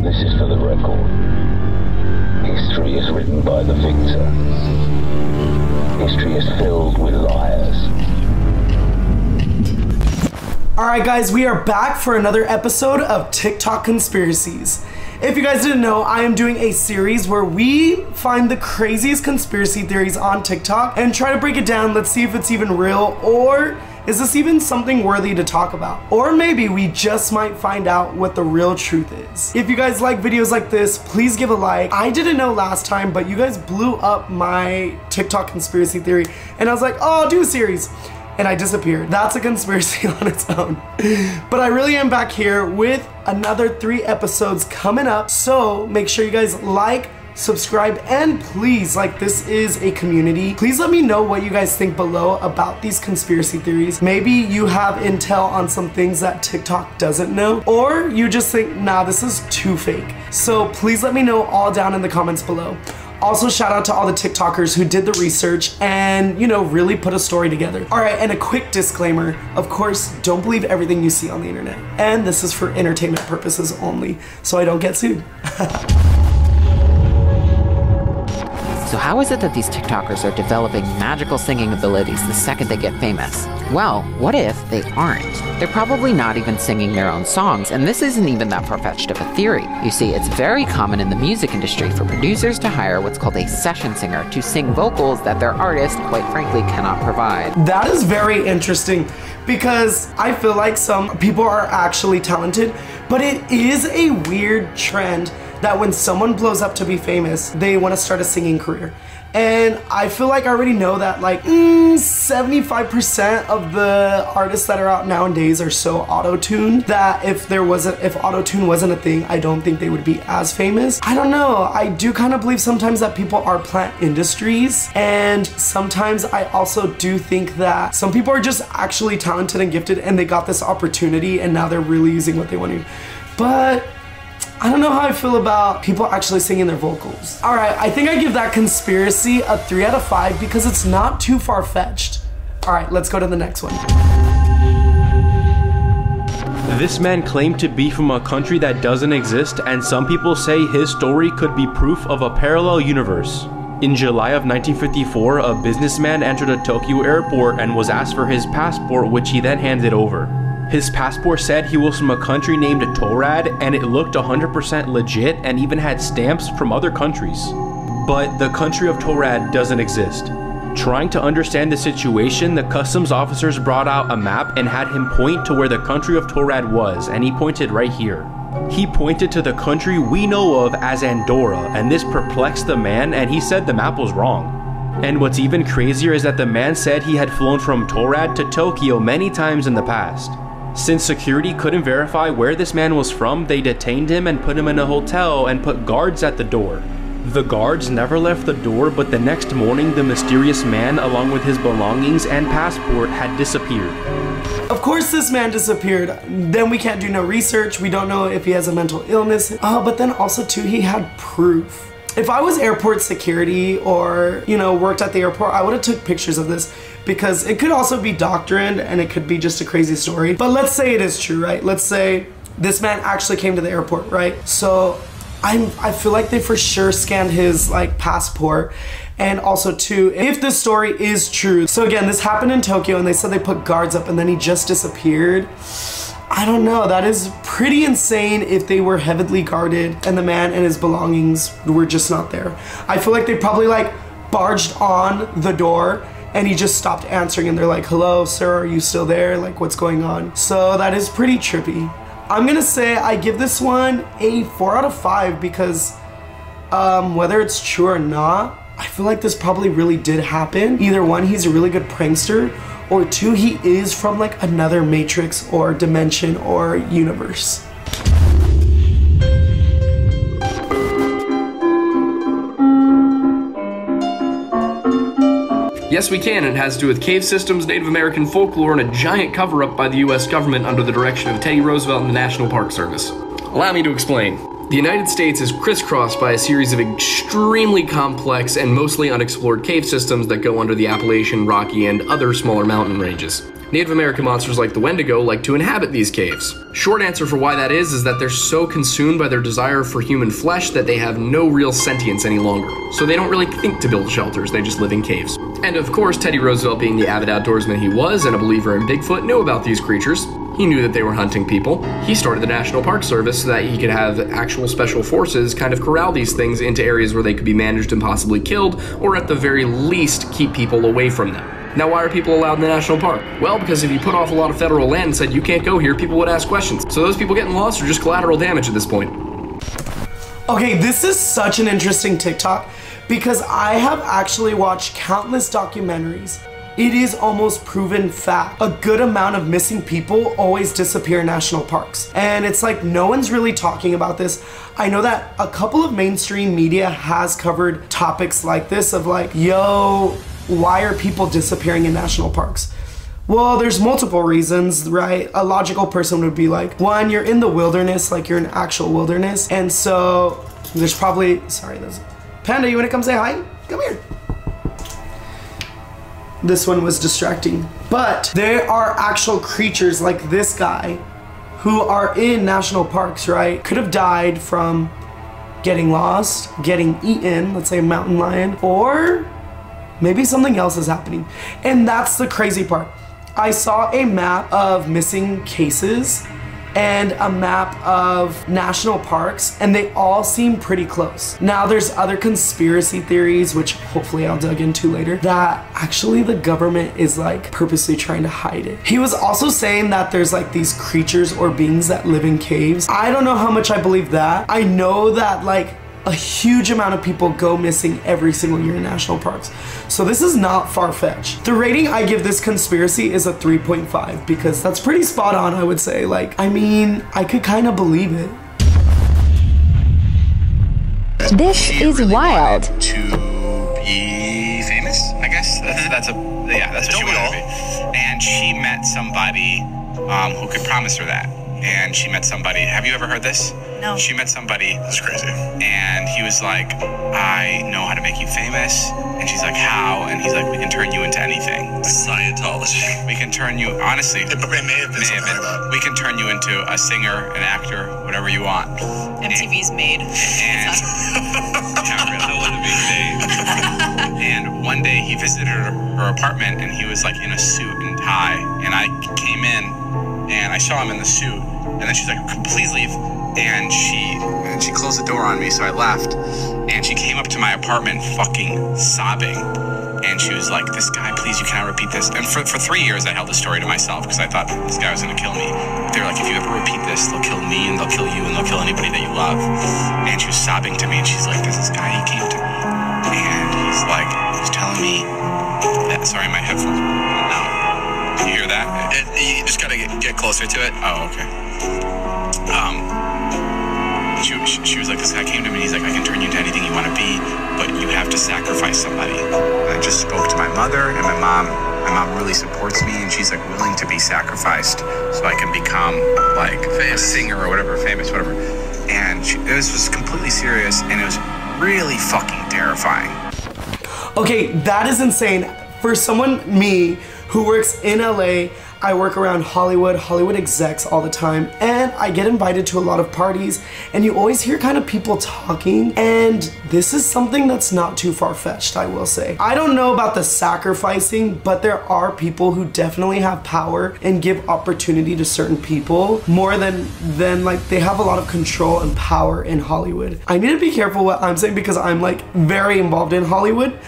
This is for the record. History is written by the victor. History is filled with liars. Alright guys, we are back for another episode of TikTok Conspiracies. If you guys didn't know, I am doing a series where we find the craziest conspiracy theories on TikTok and try to break it down. Let's see if it's even real, or is this even something worthy to talk about? Or maybe we just might find out what the real truth is. If you guys like videos like this, please give a like. I didn't know last time, but you guys blew up my TikTok conspiracy theory, and I was like, oh, I'll do a series. And I disappeared. That's a conspiracy on its own. But I really am back here with another 3 episodes coming up. So make sure you guys like, subscribe, and please, like, this is a community. Please let me know what you guys think below about these conspiracy theories. Maybe you have intel on some things that TikTok doesn't know, or you just think, nah, this is too fake. So please let me know all down in the comments below. Also, shout out to all the TikTokers who did the research and, you know, really put a story together. All right, and a quick disclaimer. Of course, don't believe everything you see on the internet. And this is for entertainment purposes only, so I don't get sued. So how is it that these TikTokers are developing magical singing abilities the second they get famous? Well, what if they aren't? They're probably not even singing their own songs, and this isn't even that far-fetched of a theory. You see, it's very common in the music industry for producers to hire what's called a session singer to sing vocals that their artist, quite frankly, cannot provide. That is very interesting, because I feel like some people are actually talented, but it is a weird trend that when someone blows up to be famous, they want to start a singing career. And I feel like I already know that like 75% of the artists that are out nowadays are so auto-tuned that if auto-tune wasn't a thing, I don't think they would be as famous. I don't know. I do kind of believe sometimes that people are plant industries, and sometimes I also do think that some people are just actually talented and gifted and they got this opportunity and now they're really using what they want to. But I don't know how I feel about people actually singing their vocals. All right, I think I give that conspiracy a 3 out of 5 because it's not too far-fetched. All right, let's go to the next one. This man claimed to be from a country that doesn't exist, and some people say his story could be proof of a parallel universe. In July of 1954, a businessman entered a Tokyo airport and was asked for his passport, which he then handed over. His passport said he was from a country named Torad, and it looked 100% legit and even had stamps from other countries. But the country of Torad doesn't exist. Trying to understand the situation, the customs officers brought out a map and had him point to where the country of Torad was, and he pointed right here. He pointed to the country we know of as Andorra, and this perplexed the man, and he said the map was wrong. And what's even crazier is that the man said he had flown from Torad to Tokyo many times in the past. Since security couldn't verify where this man was from, they detained him and put him in a hotel and put guards at the door. The guards never left the door, but the next morning the mysterious man, along with his belongings and passport, had disappeared. Of course this man disappeared. Then we can't do no research. We don't know if he has a mental illness. But then also too, he had proof. If I was airport security or, you know, worked at the airport, I would have took pictures of this, because it could also be doctored and it could be just a crazy story. But let's say it is true, right? Let's say this man actually came to the airport, right? So I feel like they for sure scanned his like passport. And also too, if this story is true, so again, this happened in Tokyo and they said they put guards up and then he just disappeared. I don't know, that is pretty insane if they were heavily guarded and the man and his belongings were just not there. I feel like they probably like barged on the door and he just stopped answering and they're like, hello, sir, are you still there? Like, what's going on? So that is pretty trippy. I'm gonna say I give this one a 4 out of 5 because whether it's true or not, I feel like this probably really did happen. Either one, he's a really good prankster, or 2, he is from like another matrix or dimension or universe. Yes, we can, and it has to do with cave systems, Native American folklore, and a giant cover-up by the US government under the direction of Teddy Roosevelt and the National Park Service. Allow me to explain. The United States is crisscrossed by a series of extremely complex and mostly unexplored cave systems that go under the Appalachian, Rocky, and other smaller mountain ranges. Native American monsters like the Wendigo like to inhabit these caves. Short answer for why that is that they're so consumed by their desire for human flesh that they have no real sentience any longer. So they don't really think to build shelters, they just live in caves. And of course, Teddy Roosevelt, being the avid outdoorsman he was and a believer in Bigfoot, knew about these creatures. He knew that they were hunting people. He started the National Park Service so that he could have actual special forces kind of corral these things into areas where they could be managed and possibly killed, or at the very least, keep people away from them. Now, why are people allowed in the national park? Well, because if you put off a lot of federal land and said you can't go here, people would ask questions. So those people getting lost are just collateral damage at this point. Okay, this is such an interesting TikTok because I have actually watched countless documentaries. It is almost proven fact. A good amount of missing people always disappear in national parks. And it's like no one's really talking about this. I know that a couple of mainstream media has covered topics like this of like, yo, why are people disappearing in national parks? Well, there's multiple reasons, right? A logical person would be like, one, you're in the wilderness, like you're in actual wilderness. And so there's probably, sorry, there's Panda, you wanna come say hi? Come here. This one was distracting. But there are actual creatures like this guy who are in national parks, right? Could have died from getting lost, getting eaten, let's say a mountain lion, or maybe something else is happening. And that's the crazy part. I saw a map of missing cases and a map of national parks, and they all seem pretty close. Now there's other conspiracy theories, which hopefully I'll dig into later, that actually the government is like purposely trying to hide it. He was also saying that there's like these creatures or beings that live in caves. I don't know how much I believe that. I know that like a huge amount of people go missing every single year in national parks. So this is not far-fetched. The rating I give this conspiracy is a 3.5 because that's pretty spot on, I would say. Like, I mean, I could kind of believe it. This is wild. To be famous, I guess. That's what she wanted to be. And she met somebody who could promise her that. And she met somebody. Have you ever heard this? No. She met somebody. That's crazy. And he was like, I know how to make you famous. And she's like, how? And he's like, we can turn you into anything. Scientology. We can turn you, honestly. It may have been something like that. We can turn you into a singer, an actor, whatever you want. MTV's made. And yeah, really, what a big day. And one day he visited her apartment and he was like in a suit and tie. And I came in and I saw him in the suit. And then she's like, please leave. And she closed the door on me, so I left. And she came up to my apartment fucking sobbing. And she was like, this guy, please, you cannot repeat this. And for 3 years, I held the story to myself because I thought this guy was going to kill me. They were like, if you ever repeat this, they'll kill me and they'll kill you and they'll kill anybody that you love. And she was sobbing to me and she's like, there's this guy, he came to me. And he's like, he was telling me that, sorry, my headphones went out. You hear that? You just got to get closer to it. Oh, okay. She was like, this guy came to me, he's like, I can turn you into anything you want to be, but you have to sacrifice somebody. And I just spoke to my mother, and my mom really supports me, and she's like willing to be sacrificed so I can become like a singer or whatever, famous, whatever. And it was completely serious, and it was really fucking terrifying. Okay, that is insane. For someone, me, who works in LA, I work around Hollywood execs all the time, and I get invited to a lot of parties, and you always hear kind of people talking, and this is something that's not too far-fetched, I will say. I don't know about the sacrificing, but there are people who definitely have power and give opportunity to certain people more than like they have a lot of control and power in Hollywood. I need to be careful what I'm saying because I'm like very involved in Hollywood.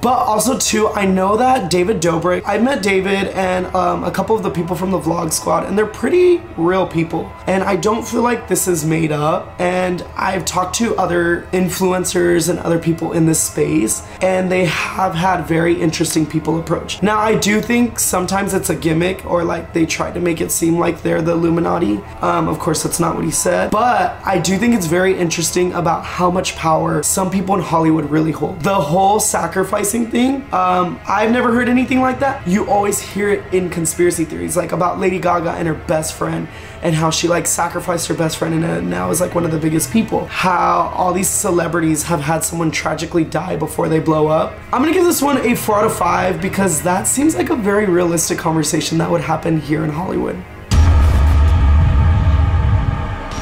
But also too, I know that David Dobrik, I met David and a couple of the people from the vlog squad, and they're pretty real people. And I don't feel like this is made up. And I've talked to other influencers and other people in this space, and they have had very interesting people approach. Now, I do think sometimes it's a gimmick, or like they try to make it seem like they're the Illuminati. Of course, that's not what he said. But I do think it's very interesting about how much power some people in Hollywood really hold. The whole sacrifice sacrificing thing, I've never heard anything like that. You always hear it in conspiracy theories, like about Lady Gaga and her best friend, and how she like sacrificed her best friend and now is like one of the biggest people. How all these celebrities have had someone tragically die before they blow up. I'm gonna give this one a 4 out of 5 because that seems like a very realistic conversation that would happen here in Hollywood.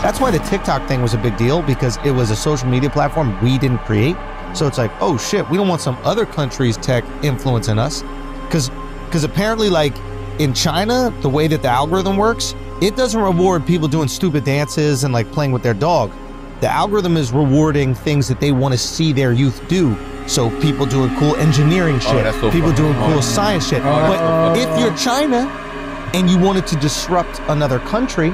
That's why the TikTok thing was a big deal, because it was a social media platform we didn't create. So it's like, oh shit, we don't want some other country's tech influencing us. Because apparently, like in China, the way that the algorithm works, it doesn't reward people doing stupid dances and like playing with their dog. The algorithm is rewarding things that they want to see their youth do. So people doing cool engineering shit, people doing cool science shit. But if you're China and you wanted to disrupt another country,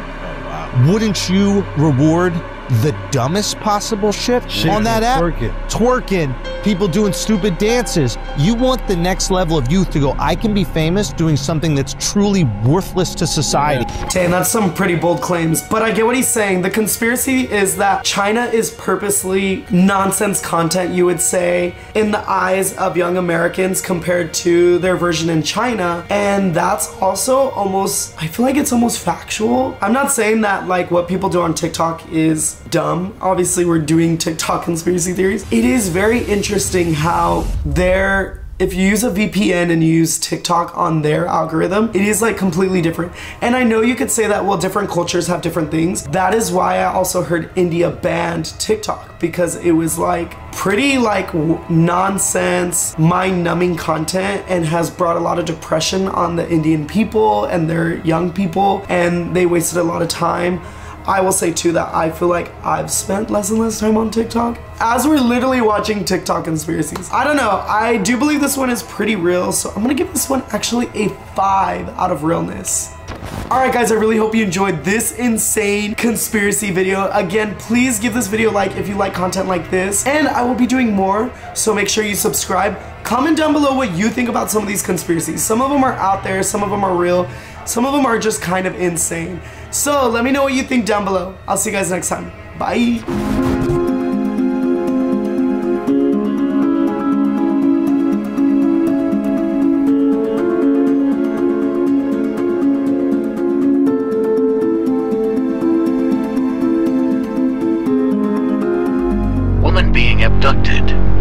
wouldn't you reward the dumbest possible shit on that app? Twerking, people doing stupid dances. You want the next level of youth to go, I can be famous doing something that's truly worthless to society. Damn, that's some pretty bold claims, but I get what he's saying. The conspiracy is that China is purposely nonsense content, you would say, in the eyes of young Americans compared to their version in China. And that's also almost, I feel like it's almost factual. I'm not saying that like what people do on TikTok is dumb. Obviously, we're doing TikTok conspiracy theories. It is very interesting how if you use a VPN and you use TikTok on their algorithm, it is like completely different. And I know you could say that, well, different cultures have different things. That is why I also heard India banned TikTok, because it was like pretty like nonsense, mind-numbing content, and has brought a lot of depression on the Indian people and their young people, and they wasted a lot of time. I will say too that I feel like I've spent less and less time on TikTok as we're literally watching TikTok conspiracies. I don't know, I do believe this one is pretty real, so I'm gonna give this one actually a 5 out of realness. Alright guys, I really hope you enjoyed this insane conspiracy video. Again, please give this video a like if you like content like this, and I will be doing more, so make sure you subscribe. Comment down below what you think about some of these conspiracies. Some of them are out there, some of them are real, some of them are just kind of insane. So let me know what you think down below. I'll see you guys next time. Bye. Woman being abducted.